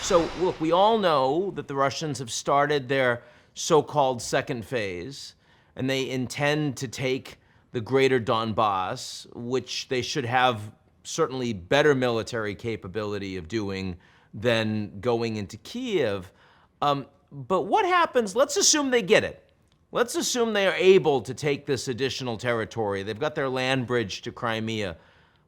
So, look, we all know that the Russians have started their so-called second phase, and they intend to take the greater Donbass, which they should have certainly better military capability of doing than going into Kiev. But what happens? Let's assume they get it. Let's assume they are able to take this additional territory. They've got their land bridge to Crimea.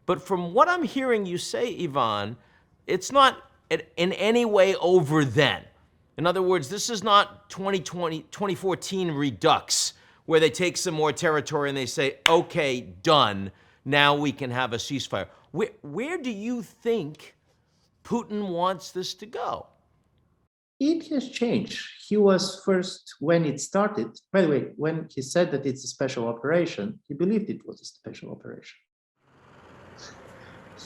But from what I'm hearing you say, Ivan, it's not in any way over then. In other words, this is not 2014 Redux, where they take some more territory and they say, okay, done, now we can have a ceasefire. Where do you think Putin wants this to go? It has changed. He was first, when it started, by the way, when he said that it's a special operation, he believed it was a special operation.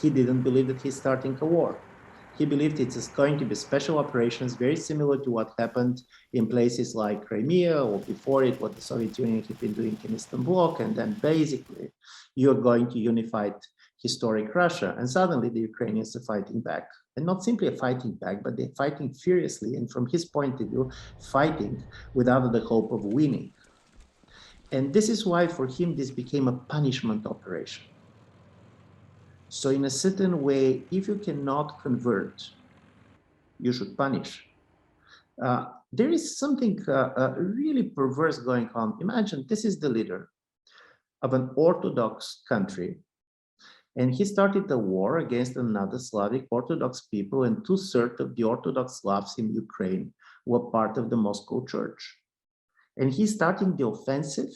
He didn't believe that he's starting a war. He believed it's going to be special operations, very similar to what happened in places like Crimea, or before it, what the Soviet Union had been doing in Eastern Bloc, and then basically you're going to unify historic Russia, and suddenly the Ukrainians are fighting back. And not simply fighting back, but they're fighting furiously, and from his point of view, fighting without the hope of winning. And this is why for him this became a punishment operation. So in a certain way, if you cannot convert, you should punish. There is something really perverse going on. Imagine this is the leader of an Orthodox country, and he started a war against another Slavic Orthodox people, and 2/3 of the Orthodox Slavs in Ukraine were part of the Moscow Church. And he's starting the offensive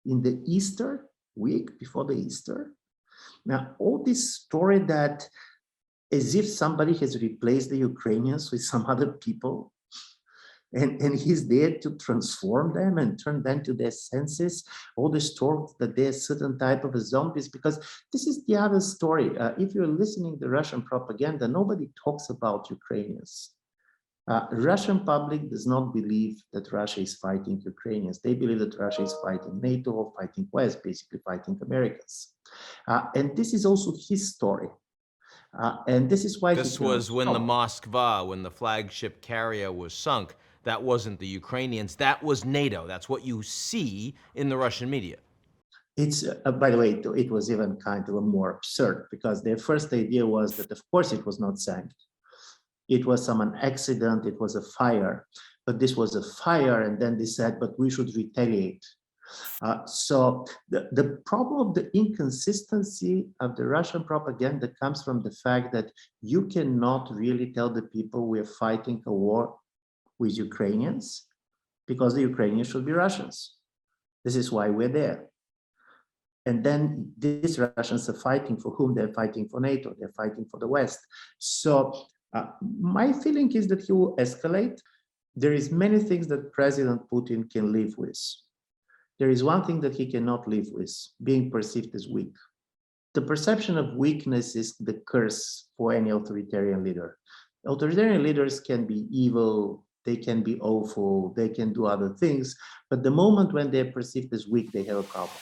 in the Easter week, before the Easter. Now, all this story that as if somebody has replaced the Ukrainians with some other people, and he's there to transform them and turn them to their senses, all the stories that they're certain type of zombies, because this is the other story. If you're listening to Russian propaganda, nobody talks about Ukrainians. Russian public does not believe that Russia is fighting Ukrainians. They believe that Russia is fighting NATO or fighting West, basically fighting Americans. And this is also his story. And this is why this was when the Moskva, when the flagship carrier was sunk. That wasn't the Ukrainians, that was NATO. That's what you see in the Russian media. It's, by the way, it was even kind of more absurd, because their first idea was that, of course, it was not sank. It was some accident, it was a fire, but this was a fire, and then they said, but we should retaliate. So the problem of the inconsistency of the Russian propaganda comes from the fact that you cannot really tell the people we're fighting a war with Ukrainians, because the Ukrainians should be Russians. This is why we're there. And then these Russians are fighting for whom? They're fighting for NATO, they're fighting for the West. So my feeling is that he will escalate. There is many things that President Putin can live with. There is one thing that he cannot live with, being perceived as weak. The perception of weakness is the curse for any authoritarian leader. Authoritarian leaders can be evil, they can be awful, they can do other things, but the moment when they're perceived as weak, they have a problem.